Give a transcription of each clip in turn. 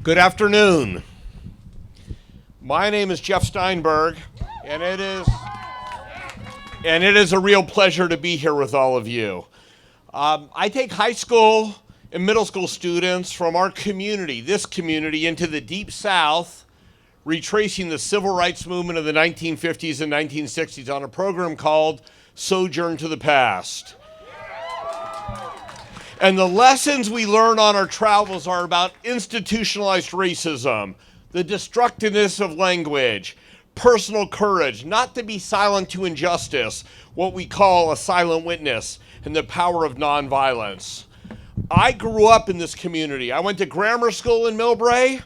Good afternoon. My name is Jeff Steinberg, and it is a real pleasure to be here with all of you. I take high school and middle school students from our community, this community, into the Deep South, retracing the civil rights movement of the 1950s and 1960s on a program called Sojourn to the Past. And the lessons we learn on our travels are about institutionalized racism, the destructiveness of language, personal courage, not to be silent to injustice, what we call a silent witness, and the power of nonviolence. I grew up in this community. I went to grammar school in Millbrae.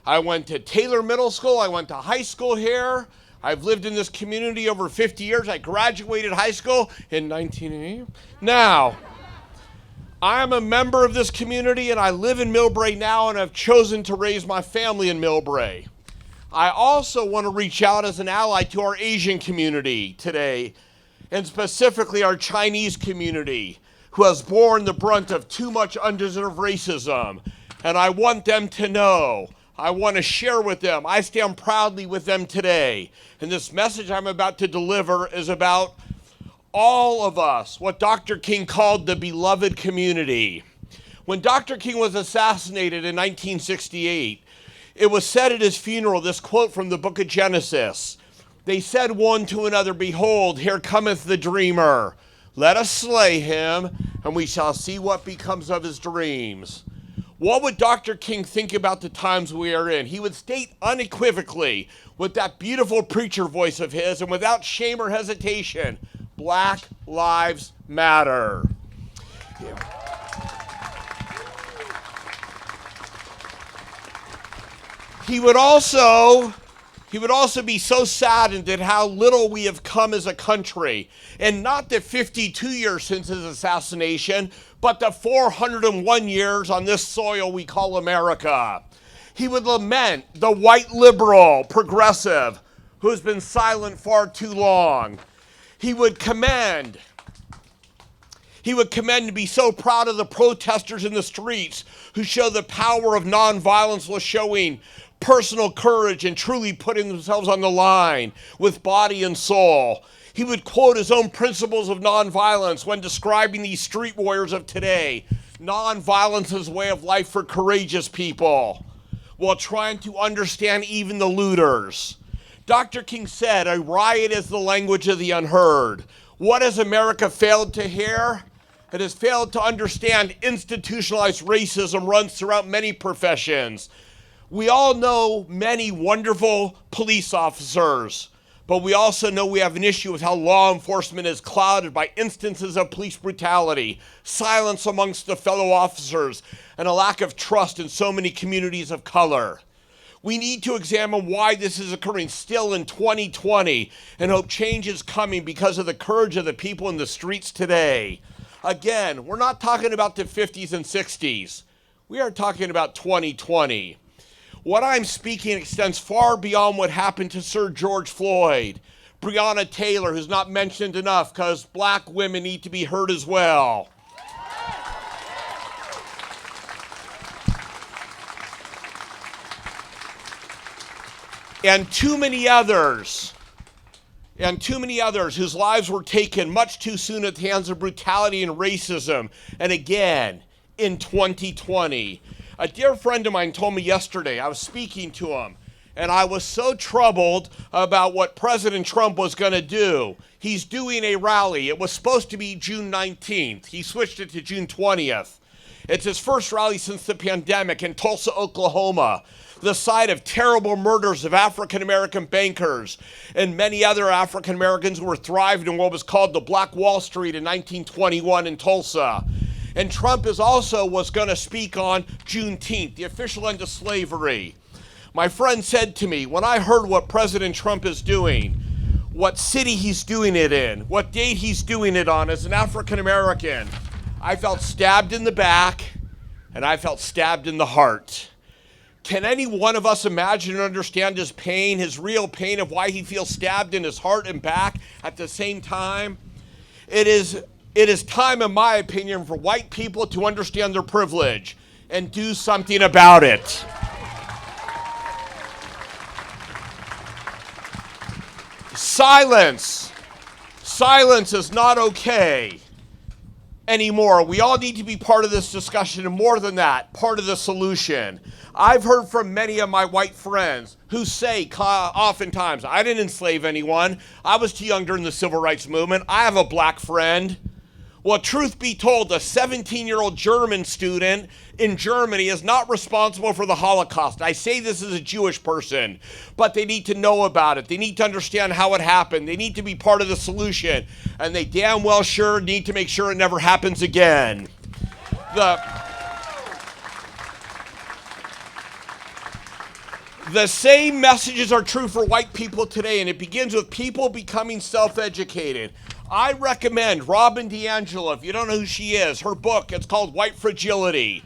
I went to Taylor Middle School. I went to high school here. I've lived in this community over 50 years. I graduated high school in 1980. Now, I am a member of this community, and I live in Millbrae now, and I've chosen to raise my family in Millbrae. I also want to reach out as an ally to our Asian community today, and specifically our Chinese community, who has borne the brunt of too much undeserved racism. And I want them to know, I want to share with them, I stand proudly with them today. And this message I'm about to deliver is about all of us, what Dr. King called the beloved community. When Dr. King was assassinated in 1968, it was said at his funeral, this quote from the book of Genesis. They said one to another, "Behold, here cometh the dreamer. Let us slay him, and we shall see what becomes of his dreams." What would Dr. King think about the times we are in? He would state unequivocally, with that beautiful preacher voice of his, and without shame or hesitation, Black Lives Matter. Yeah. He would also be so saddened at how little we have come as a country. And not the 52 years since his assassination, but the 401 years on this soil we call America. He would lament the white liberal progressive who's been silent far too long. He would commend to be so proud of the protesters in the streets who show the power of nonviolence while showing personal courage and truly putting themselves on the line with body and soul. He would quote his own principles of nonviolence when describing these street warriors of today. Nonviolence is a way of life for courageous people, while trying to understand even the looters. Dr. King said, "A riot is the language of the unheard." What has America failed to hear? It has failed to understand institutionalized racism runs throughout many professions. We all know many wonderful police officers, but we also know we have an issue with how law enforcement is clouded by instances of police brutality, silence amongst the fellow officers, and a lack of trust in so many communities of color. We need to examine why this is occurring still in 2020 and hope change is coming because of the courage of the people in the streets today. Again, we're not talking about the 50s and 60s. We are talking about 2020. What I'm speaking extends far beyond what happened to Sir George Floyd, Breonna Taylor, who's not mentioned enough because black women need to be heard as well. And too many others whose lives were taken much too soon at the hands of brutality and racism. And again, in 2020, a dear friend of mine told me yesterday, I was speaking to him, and I was so troubled about what President Trump was going to do. He's doing a rally. It was supposed to be June 19th. He switched it to June 20th. It's his first rally since the pandemic in Tulsa, Oklahoma, the site of terrible murders of African-American bankers and many other African-Americans who were thriving in what was called the Black Wall Street in 1921 in Tulsa. And Trump was going to speak on Juneteenth, the official end of slavery. My friend said to me, when I heard what President Trump is doing, what city he's doing it in, what date he's doing it on as an African-American, I felt stabbed in the back and I felt stabbed in the heart. Can any one of us imagine and understand his pain, his real pain of why he feels stabbed in his heart and back at the same time? It is time, in my opinion, for white people to understand their privilege and do something about it. Silence. Silence is not okay anymore. We all need to be part of this discussion, and more than that, part of the solution. I've heard from many of my white friends who say oftentimes, I didn't enslave anyone. I was too young during the civil rights movement. I have a black friend. Well, truth be told, a 17-year-old German student in Germany is not responsible for the Holocaust. I say this as a Jewish person, but they need to know about it. They need to understand how it happened. They need to be part of the solution, and they damn well sure need to make sure it never happens again. The same messages are true for white people today, and it begins with people becoming self-educated. I recommend Robin DiAngelo, if you don't know who she is, her book, it's called White Fragility.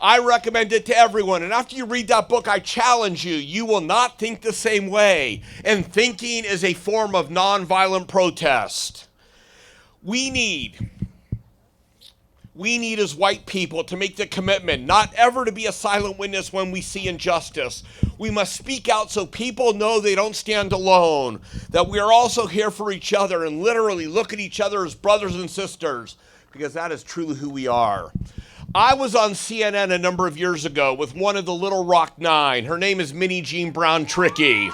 I recommend it to everyone, and after you read that book, I challenge you, you will not think the same way, and thinking is a form of nonviolent protest. We need as white people to make the commitment not ever to be a silent witness when we see injustice. We must speak out so people know they don't stand alone, that we are also here for each other and literally look at each other as brothers and sisters, because that is truly who we are. I was on CNN a number of years ago with one of the Little Rock Nine. Her name is Minnie Jean Brown Trickey.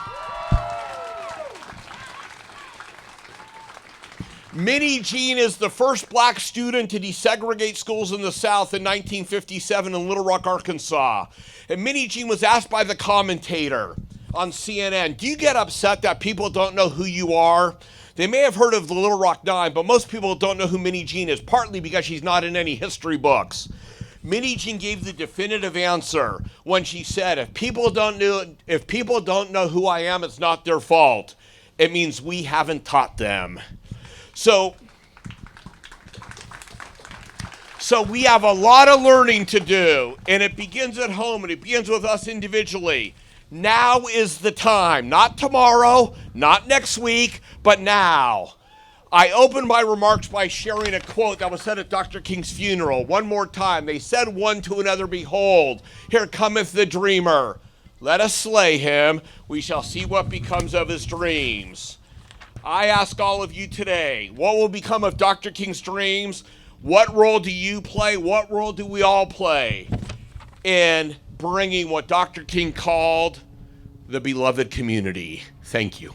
Minnie Jean is the first black student to desegregate schools in the South in 1957 in Little Rock, Arkansas. And Minnie Jean was asked by the commentator on CNN, do you get upset that people don't know who you are? They may have heard of the Little Rock Nine, but most people don't know who Minnie Jean is, partly because she's not in any history books. Minnie Jean gave the definitive answer when she said, if people don't know who I am, it's not their fault. It means we haven't taught them. So we have a lot of learning to do, and it begins at home, and it begins with us individually. Now is the time, not tomorrow, not next week, but now. I opened my remarks by sharing a quote that was said at Dr. King's funeral. One more time, they said one to another, behold, here cometh the dreamer. Let us slay him, we shall see what becomes of his dreams. I ask all of you today, what will become of Dr. King's dreams? What role do you play? What role do we all play in bringing what Dr. King called the beloved community? Thank you.